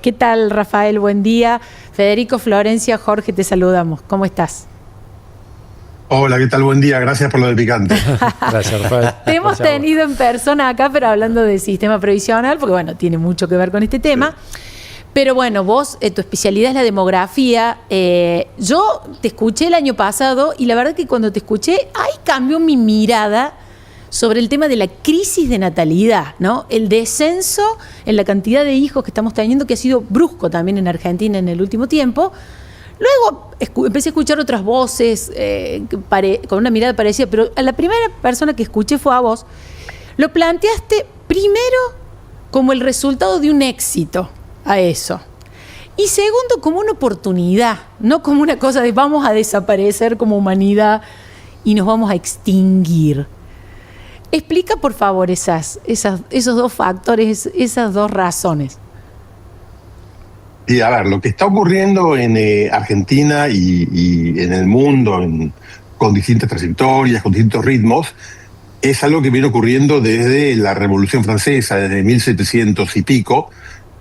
¿Qué tal, Rafael? Buen día. Federico, Florencia, Jorge, te saludamos. ¿Cómo estás? Hola, ¿qué tal? Buen día. Gracias por lo de picante. Gracias, Rafael. Te hemos tenido en persona acá, pero hablando del sistema previsional, porque bueno, tiene mucho que ver con este tema. Sí. Pero bueno, vos, tu especialidad es la demografía. Yo te escuché el año pasado y la verdad que cuando te escuché, ahí cambió mi mirada sobre el tema de la crisis de natalidad, ¿no? El descenso en la cantidad de hijos que estamos teniendo, que ha sido brusco también en Argentina en el último tiempo. Luego empecé a escuchar otras voces con una mirada parecida, pero a la primera persona que escuché fue a vos. Lo planteaste primero como el resultado de un éxito a eso. Y segundo, como una oportunidad, no como una cosa de vamos a desaparecer como humanidad y nos vamos a extinguir. Explica, por favor, esos dos factores, esas dos razones. Y a ver, lo que está ocurriendo en Argentina y en el mundo, con distintas trayectorias, con distintos ritmos, es algo que viene ocurriendo desde la Revolución Francesa, desde 1700 y pico,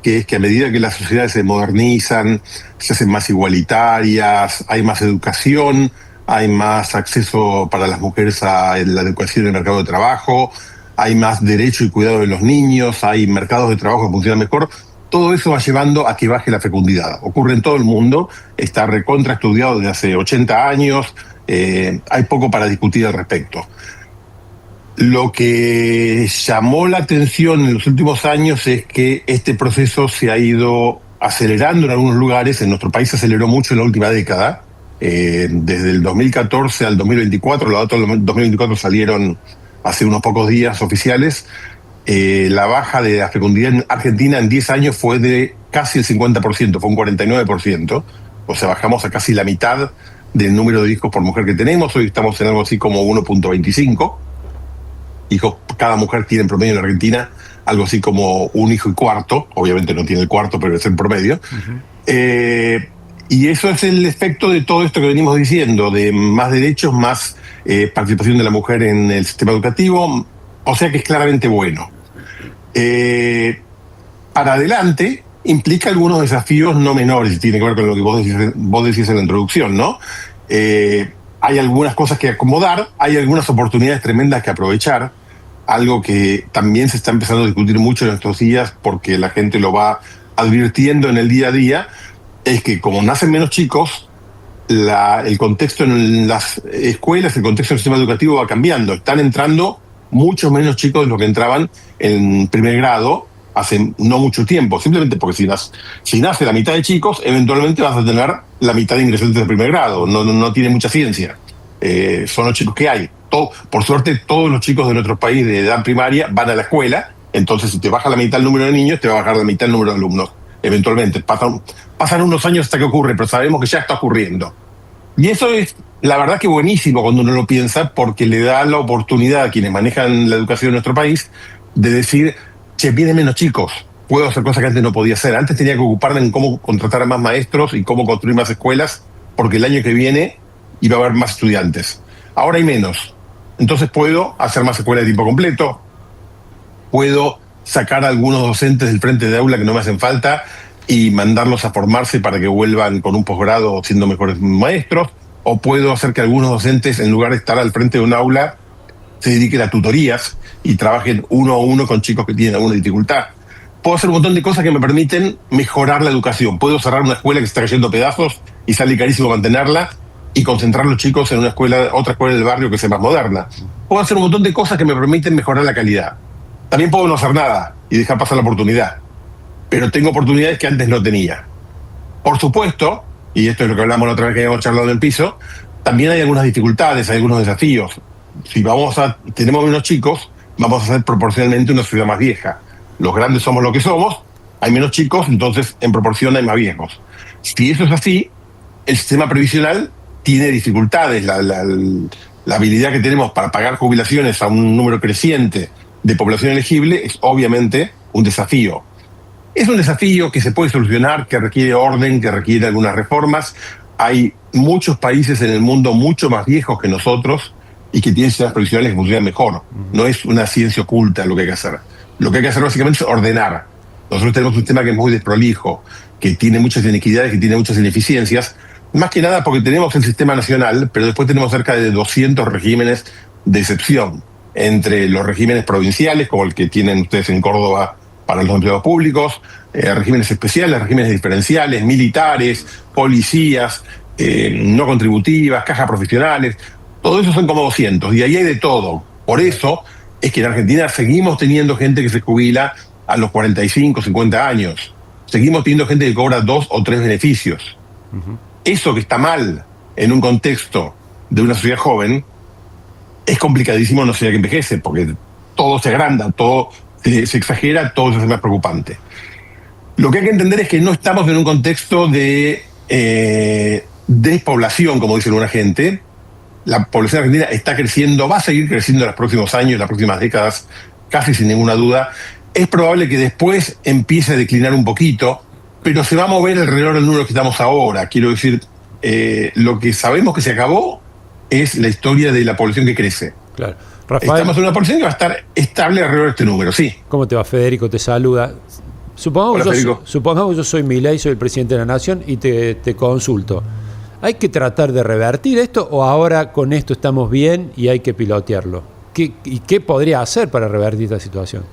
que es que a medida que las sociedades se modernizan, se hacen más igualitarias, hay más educación, hay más acceso para las mujeres a la educación en el mercado de trabajo, hay más derecho y cuidado de los niños, hay mercados de trabajo que funcionan mejor. Todo eso va llevando a que baje la fecundidad. Ocurre en todo el mundo, está recontra estudiado desde hace 80 años, hay poco para discutir al respecto. Lo que llamó la atención en los últimos años es que este proceso se ha ido acelerando en algunos lugares. En nuestro país se aceleró mucho en la última década. Desde el 2014 al 2024, los datos del 2024 salieron hace unos pocos días oficiales. La baja de la fecundidad en Argentina en 10 años fue de casi el 50%, fue un 49%. O sea, bajamos a casi la mitad del número de hijos por mujer que tenemos. Hoy estamos en algo así como 1.25 hijos. Cada mujer tiene en promedio en Argentina algo así como un hijo y cuarto. Obviamente no tiene el cuarto, pero es en promedio. Y eso es el efecto de todo esto que venimos diciendo, de más derechos, más participación de la mujer en el sistema educativo. O sea que es claramente bueno. Para adelante implica algunos desafíos no menores, y tiene que ver con lo que vos decís en la introducción, ¿no? Hay algunas cosas que acomodar, hay algunas oportunidades tremendas que aprovechar, algo que también se está empezando a discutir mucho en estos días porque la gente lo va advirtiendo en el día a día, es que como nacen menos chicos, el contexto en las escuelas, el contexto del sistema educativo va cambiando. Están entrando muchos menos chicos de los que entraban en primer grado hace no mucho tiempo, simplemente porque si nace la mitad de chicos, eventualmente vas a tener la mitad de ingresantes de primer grado. No tiene mucha ciencia. Son los chicos que hay. Por suerte, todos los chicos de nuestro país de edad primaria van a la escuela, entonces si te baja la mitad el número de niños, te va a bajar la mitad el número de alumnos. Eventualmente. Pasan unos años hasta que ocurre, pero sabemos que ya está ocurriendo. Y eso es, la verdad, que buenísimo cuando uno lo piensa, porque le da la oportunidad a quienes manejan la educación en nuestro país de decir, che, vienen menos chicos, puedo hacer cosas que antes no podía hacer. Antes tenía que ocuparme en cómo contratar a más maestros y cómo construir más escuelas, porque el año que viene iba a haber más estudiantes. Ahora hay menos. Entonces puedo hacer más escuelas de tiempo completo, puedo sacar a algunos docentes del frente de aula que no me hacen falta y mandarlos a formarse para que vuelvan con un posgrado siendo mejores maestros, o puedo hacer que algunos docentes, en lugar de estar al frente de un aula, se dediquen a tutorías y trabajen uno a uno con chicos que tienen alguna dificultad. Puedo hacer un montón de cosas que me permiten mejorar la educación. Puedo cerrar una escuela que se está cayendo a pedazos y sale carísimo mantenerla y concentrar a los chicos en otra escuela del barrio que sea más moderna. Puedo hacer un montón de cosas que me permiten mejorar la calidad. También puedo no hacer nada y dejar pasar la oportunidad, pero tengo oportunidades que antes no tenía. Por supuesto, y esto es lo que hablamos la otra vez que habíamos charlado en el piso, también hay algunas dificultades, hay algunos desafíos. Si tenemos menos chicos, vamos a ser proporcionalmente una sociedad más vieja. Los grandes somos lo que somos, hay menos chicos, entonces en proporción hay más viejos. Si eso es así, el sistema previsional tiene dificultades. La habilidad que tenemos para pagar jubilaciones a un número creciente de población elegible es obviamente un desafío. Es un desafío que se puede solucionar, que requiere orden, que requiere algunas reformas. Hay muchos países en el mundo mucho más viejos que nosotros y que tienen sistemas previsionales que funcionan mejor. No es una ciencia oculta lo que hay que hacer. Lo que hay que hacer básicamente es ordenar. Nosotros tenemos un sistema que es muy desprolijo, que tiene muchas inequidades, que tiene muchas ineficiencias, más que nada porque tenemos el sistema nacional, pero después tenemos cerca de 200 regímenes de excepción, entre los regímenes provinciales, como el que tienen ustedes en Córdoba para los empleados públicos, regímenes especiales, regímenes diferenciales, militares, policías, no contributivas, cajas profesionales, todo eso son como 200, y ahí hay de todo. Por eso es que en Argentina seguimos teniendo gente que se jubila a los 45, 50 años. Seguimos teniendo gente que cobra 2 o 3 beneficios. Eso que está mal en un contexto de una sociedad joven, es complicadísimo en una sociedad que envejece, porque todo se agranda, todo se exagera, todo se hace más preocupante. Lo que hay que entender es que no estamos en un contexto de despoblación, como dice alguna gente. La población argentina está creciendo, va a seguir creciendo en los próximos años, las próximas décadas, casi sin ninguna duda. Es probable que después empiece a declinar un poquito, pero se va a mover alrededor del número que estamos ahora. Quiero decir, lo que sabemos que se acabó es la historia de la población que crece. Claro. Rafael, estamos en una población que va a estar estable alrededor de este número, sí. ¿Cómo te va? Federico te saluda. Supongamos que yo soy Milei, soy el presidente de la Nación y te consulto. ¿Hay que tratar de revertir esto o ahora con esto estamos bien y hay que pilotearlo? ¿Y qué podría hacer para revertir esta situación?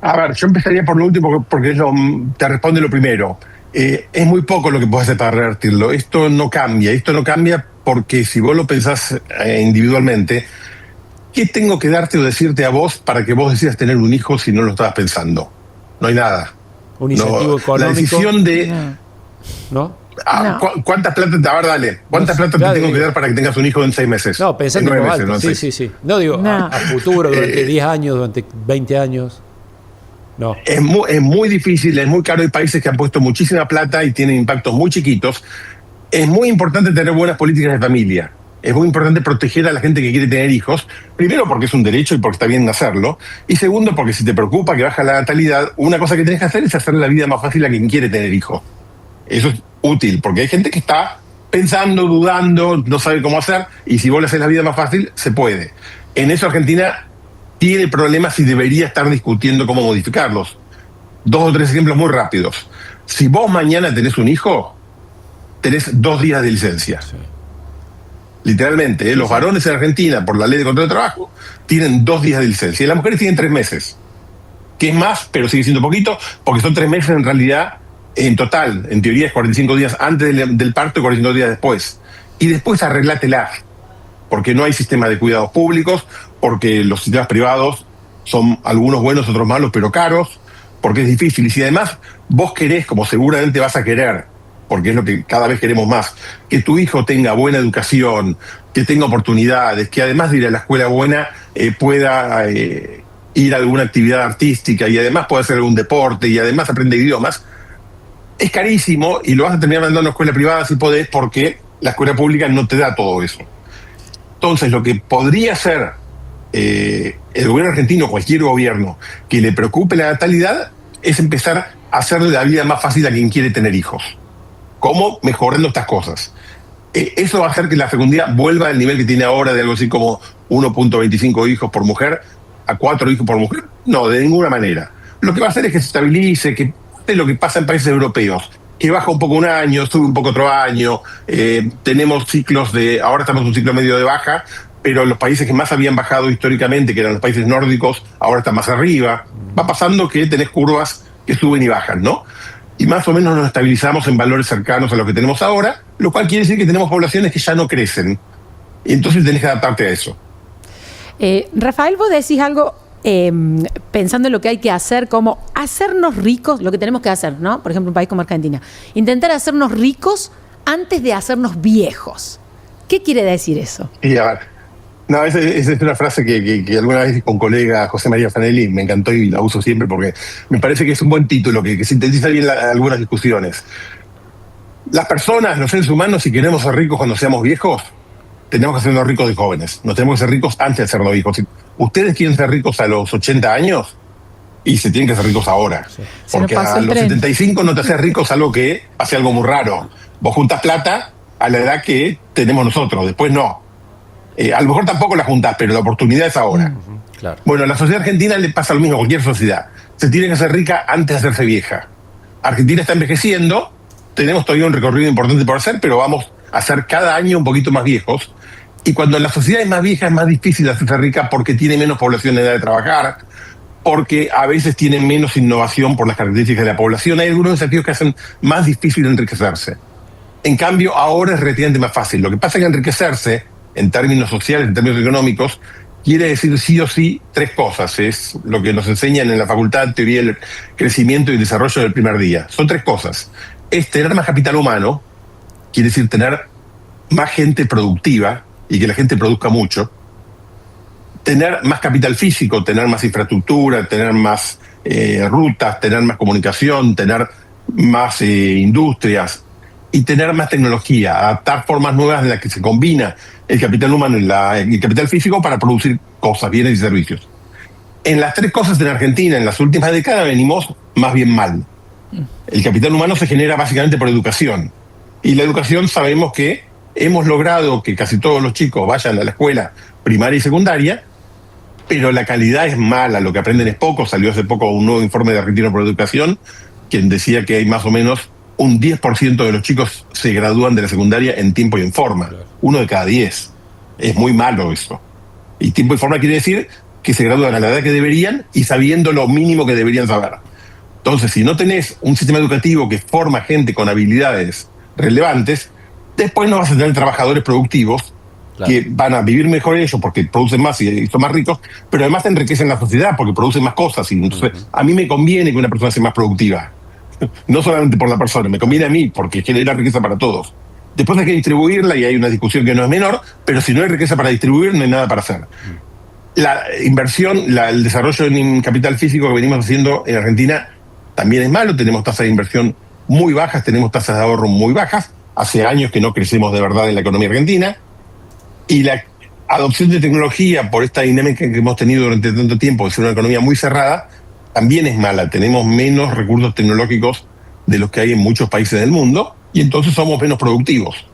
A ver, yo empezaría por lo último porque te responde lo primero. Es muy poco lo que puedes hacer para revertirlo. Esto no cambia porque si vos lo pensás individualmente, ¿qué tengo que darte o decirte a vos para que vos decidas tener un hijo si no lo estabas pensando? No hay nada. Un incentivo económico. La decisión de... ¿No? ¿Cuántas plata te... A ver, dale. ¿Cuántas plata te tengo que dar para que tengas un hijo en 6 meses? No, pensando en alto. Sí. No digo a futuro, durante 10 años, durante 20 años. No. Es muy difícil, es muy caro. Hay países que han puesto muchísima plata y tienen impactos muy chiquitos. Es muy importante tener buenas políticas de familia. Es muy importante proteger a la gente que quiere tener hijos. Primero porque es un derecho y porque está bien hacerlo. Y segundo porque si te preocupa que baja la natalidad, una cosa que tenés que hacer es hacerle la vida más fácil a quien quiere tener hijos. Eso es útil, porque hay gente que está pensando, dudando, no sabe cómo hacer, y si vos le haces la vida más fácil, se puede. En eso Argentina tiene problemas y debería estar discutiendo cómo modificarlos. 2 o 3 ejemplos muy rápidos. Si vos mañana tenés un hijo, tenés 2 días de licencia. Sí. Literalmente, los varones en Argentina, por la ley de contrato de trabajo, tienen 2 días de licencia. Y las mujeres tienen 3 meses. Que es más, pero sigue siendo poquito, porque son 3 meses en realidad, en total. En teoría es 45 días antes del parto y 45 días después. Y después arreglátela. Porque no hay sistema de cuidados públicos, porque los sistemas privados son algunos buenos, otros malos, pero caros, porque es difícil. Y si además vos querés, como seguramente vas a querer, porque es lo que cada vez queremos más, que tu hijo tenga buena educación, que tenga oportunidades, que además de ir a la escuela buena pueda ir a alguna actividad artística y además pueda hacer algún deporte y además aprender idiomas, es carísimo y lo vas a terminar mandando a una escuela privada si podés, porque la escuela pública no te da todo eso. Entonces, lo que podría hacer el gobierno argentino, cualquier gobierno, que le preocupe la natalidad, es empezar a hacerle la vida más fácil a quien quiere tener hijos. ¿Cómo? Mejorando estas cosas. Eso va a hacer que la fecundidad vuelva al nivel que tiene ahora, de algo así como 1.25 hijos por mujer a 4 hijos por mujer. No, de ninguna manera. Lo que va a hacer es que se estabilice, que es lo que pasa en países europeos, que baja un poco un año, sube un poco otro año. Tenemos ciclos ahora estamos en un ciclo medio de baja, pero los países que más habían bajado históricamente, que eran los países nórdicos, ahora están más arriba. Va pasando que tenés curvas que suben y bajan, ¿no? Y más o menos nos estabilizamos en valores cercanos a los que tenemos ahora, lo cual quiere decir que tenemos poblaciones que ya no crecen. Y entonces tenés que adaptarte a eso. Rafael, vos decís algo pensando en lo que hay que hacer, como hacernos ricos, lo que tenemos que hacer, ¿no? Por ejemplo, un país como Argentina. Intentar hacernos ricos antes de hacernos viejos. ¿Qué quiere decir eso? Y a ver, no, esa es una frase que alguna vez dije con colega José María Fanelli, me encantó y la uso siempre porque me parece que es un buen título, que sintetiza bien algunas discusiones. Las personas, los seres humanos, si queremos ser ricos cuando seamos viejos, tenemos que hacernos ricos de jóvenes. Nos tenemos que ser ricos antes de sernos viejos. Si ustedes quieren ser ricos a los 80 años, y se tienen que hacer ricos ahora. Sí. Porque a los 75 no te haces rico, salvo que hace algo muy raro. Vos juntás plata a la edad que tenemos nosotros, después no. A lo mejor tampoco la juntás, pero la oportunidad es ahora. Claro. Bueno, a la sociedad argentina le pasa lo mismo, a cualquier sociedad. se tiene que hacer rica antes de hacerse vieja. Argentina está envejeciendo, tenemos todavía un recorrido importante por hacer, pero vamos a ser cada año un poquito más viejos. Y cuando la sociedad es más vieja es más difícil hacerse rica porque tiene menos población en edad de trabajar, porque a veces tiene menos innovación por las características de la población. Hay algunos desafíos que hacen más difícil enriquecerse. En cambio, ahora es relativamente más fácil. Lo que pasa es que enriquecerse, en términos sociales, en términos económicos, quiere decir sí o sí 3 cosas. Es lo que nos enseñan en la Facultad de Teoría del Crecimiento y Desarrollo del primer día. Son 3 cosas. Es tener más capital humano, quiere decir tener más gente productiva y que la gente produzca mucho. Tener más capital físico, tener más infraestructura, tener más rutas, tener más comunicación, tener más industrias y tener más tecnología, adaptar formas nuevas en las que se combina el capital humano y el capital físico para producir cosas, bienes y servicios. En las 3 cosas en Argentina, en las últimas décadas, venimos más bien mal. El capital humano se genera básicamente por educación. Y la educación sabemos que hemos logrado que casi todos los chicos vayan a la escuela primaria y secundaria, pero la calidad es mala, lo que aprenden es poco. Salió hace poco un nuevo informe de Argentino por Educación, quien decía que hay más o menos un 10% de los chicos se gradúan de la secundaria en tiempo y en forma. 1 de cada 10. Es muy malo eso. Y tiempo y forma quiere decir que se gradúan a la edad que deberían y sabiendo lo mínimo que deberían saber. Entonces, si no tenés un sistema educativo que forma gente con habilidades relevantes, después no vas a tener trabajadores productivos que van a vivir mejor ellos porque producen más y son más ricos, pero además te enriquecen la sociedad porque producen más cosas. Y entonces, a mí me conviene que una persona sea más productiva. No solamente por la persona, me conviene a mí porque genera riqueza para todos. Después hay que distribuirla y hay una discusión que no es menor, pero si no hay riqueza para distribuir, no hay nada para hacer. La inversión, el desarrollo en capital físico que venimos haciendo en Argentina también es malo. Tenemos tasas de inversión muy bajas, tenemos tasas de ahorro muy bajas. Hace años que no crecemos de verdad en la economía argentina. Y la adopción de tecnología por esta dinámica que hemos tenido durante tanto tiempo de ser una economía muy cerrada, también es mala. Tenemos menos recursos tecnológicos de los que hay en muchos países del mundo y entonces somos menos productivos.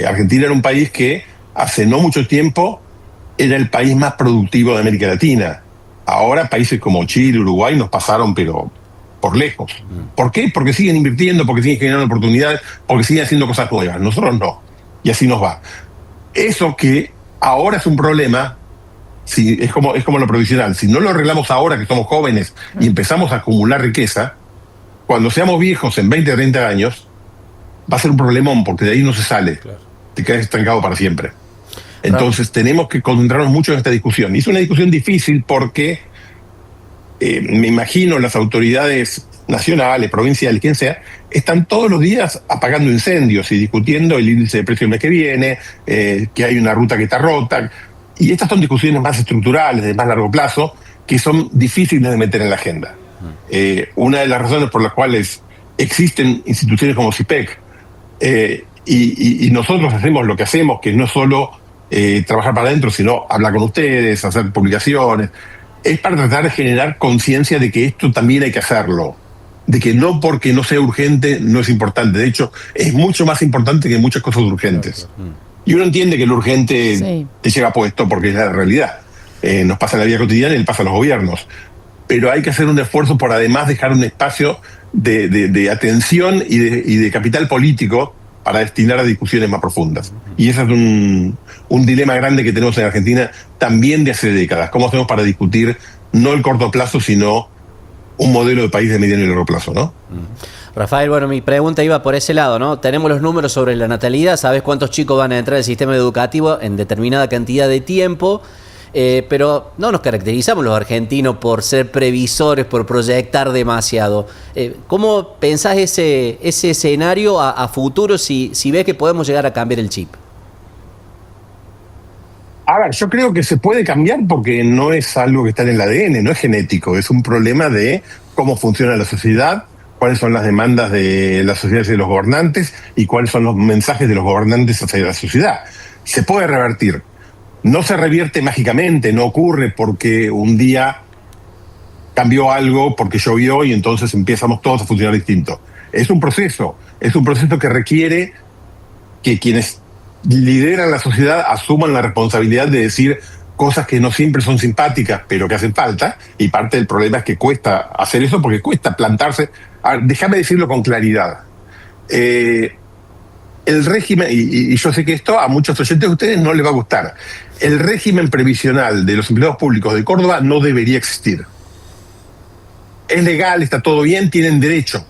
Argentina era un país que hace no mucho tiempo era el país más productivo de América Latina. Ahora países como Chile, Uruguay nos pasaron, pero por lejos. ¿Por qué? Porque siguen invirtiendo, porque siguen generando oportunidades, porque siguen haciendo cosas nuevas. Nosotros no. Y así nos va. Eso que ahora es un problema, si, es como lo provisional. Si no lo arreglamos ahora que somos jóvenes y empezamos a acumular riqueza, cuando seamos viejos en 20 o 30 años, va a ser un problemón porque de ahí no se sale. Claro. Te quedas estancado para siempre. Entonces tenemos que concentrarnos mucho en esta discusión. Y es una discusión difícil porque me imagino las autoridades nacionales, provinciales, quien sea, están todos los días apagando incendios y discutiendo el índice de precio del mes que viene, que hay una ruta que está rota. Y estas son discusiones más estructurales, de más largo plazo, que son difíciles de meter en la agenda. Una de las razones por las cuales existen instituciones como CIPEC y nosotros hacemos lo que hacemos, que no es solo trabajar para adentro, sino hablar con ustedes, hacer publicaciones, es para tratar de generar conciencia de que esto también hay que hacerlo, de que no porque no sea urgente no es importante. De hecho, es mucho más importante que muchas cosas urgentes. Y uno entiende que lo urgente te lleva puesto porque es la realidad. Nos pasa en la vida cotidiana y le pasa a los gobiernos. Pero hay que hacer un esfuerzo por además dejar un espacio de atención y de capital político para destinar a discusiones más profundas. Y ese es un dilema grande que tenemos en Argentina también de hace décadas. ¿Cómo hacemos para discutir no el corto plazo, sino un modelo de país de mediano y largo plazo, ¿no? Rafael, bueno, mi pregunta iba por ese lado, ¿no? Tenemos los números sobre la natalidad, sabes cuántos chicos van a entrar al sistema educativo en determinada cantidad de tiempo, pero no nos caracterizamos los argentinos por ser previsores, por proyectar demasiado. ¿Cómo pensás ese escenario a futuro si ves que podemos llegar a cambiar el chip? A ver, yo creo que se puede cambiar porque no es algo que está en el ADN, no es genético, es un problema de cómo funciona la sociedad, cuáles son las demandas de la sociedad y de los gobernantes y cuáles son los mensajes de los gobernantes hacia la sociedad. Se puede revertir. No se revierte mágicamente, no ocurre porque un día cambió algo, porque llovió y entonces empezamos todos a funcionar distinto. Es un proceso que requiere que quienes lideran la sociedad asuman la responsabilidad de decir cosas que no siempre son simpáticas, pero que hacen falta, y parte del problema es que cuesta hacer eso porque cuesta plantarse. A ver, déjame decirlo con claridad. El régimen, y yo sé que esto a muchos oyentes de ustedes no les va a gustar, el régimen previsional de los empleados públicos de Córdoba no debería existir. Es legal, está todo bien, tienen derecho.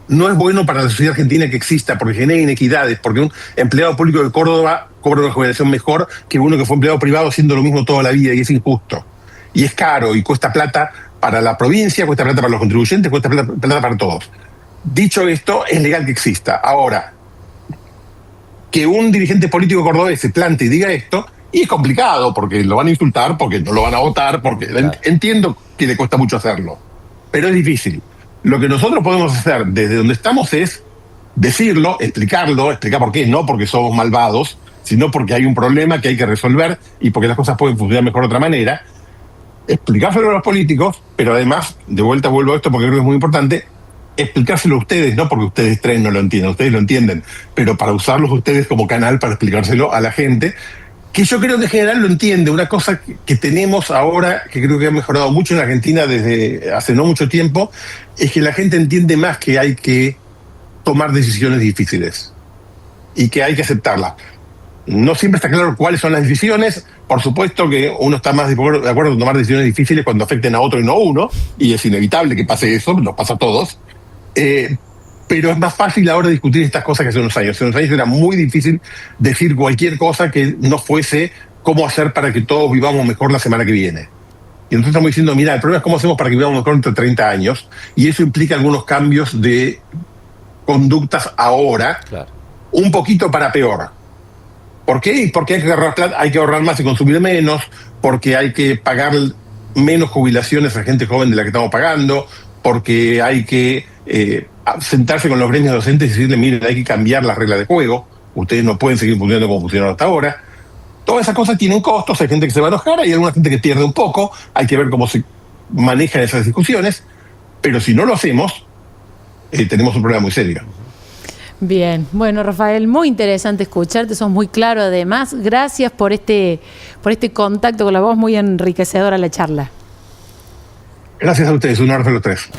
No es bueno para la sociedad argentina que exista porque genera inequidades, porque un empleado público de Córdoba cobra una jubilación mejor que uno que fue empleado privado haciendo lo mismo toda la vida, y es injusto. Y es caro y cuesta plata para la provincia, cuesta plata para los contribuyentes, cuesta plata para todos. Dicho esto, es legal que exista. Ahora, que un dirigente político cordobés se plante y diga esto, y es complicado porque lo van a insultar, porque no lo van a votar, porque entiendo que le cuesta mucho hacerlo, pero es difícil. Lo que nosotros podemos hacer desde donde estamos es decirlo, explicar por qué, no porque somos malvados, sino porque hay un problema que hay que resolver y porque las cosas pueden funcionar mejor de otra manera. Explicárselo a los políticos, pero además, de vuelta vuelvo a esto porque creo que es muy importante, explicárselo a ustedes, no porque ustedes tres no lo entiendan, ustedes lo entienden, pero para usarlos ustedes como canal para explicárselo a la gente, que yo creo que en general lo entiende. Una cosa que tenemos ahora, que creo que ha mejorado mucho en Argentina desde hace no mucho tiempo, es que la gente entiende más que hay que tomar decisiones difíciles y que hay que aceptarlas. No siempre está claro cuáles son las decisiones. Por supuesto que uno está más de acuerdo en tomar decisiones difíciles cuando afecten a otro y no a uno, y es inevitable que pase eso, nos pasa a todos. Pero es más fácil ahora discutir estas cosas que hace unos años. Hace unos años era muy difícil decir cualquier cosa que no fuese cómo hacer para que todos vivamos mejor la semana que viene. Y entonces estamos diciendo, mira, el problema es cómo hacemos para que vivamos mejor entre 30 años, y eso implica algunos cambios de conductas ahora, un poquito para peor. ¿Por qué? Porque hay que ahorrar más y consumir menos, porque hay que pagar menos jubilaciones a gente joven de la que estamos pagando, porque hay que sentarse con los gremios docentes y decirle, miren, hay que cambiar las reglas de juego, ustedes no pueden seguir funcionando como funcionaron hasta ahora. Todas esas cosas tienen costos, hay gente que se va a enojar, hay alguna gente que pierde un poco, hay que ver cómo se manejan esas discusiones, pero si no lo hacemos, tenemos un problema muy serio. Bien, bueno, Rafael, muy interesante escucharte, sos muy claro además. Gracias por este contacto con la voz, muy enriquecedora la charla. Gracias a ustedes, un abrazo a los tres.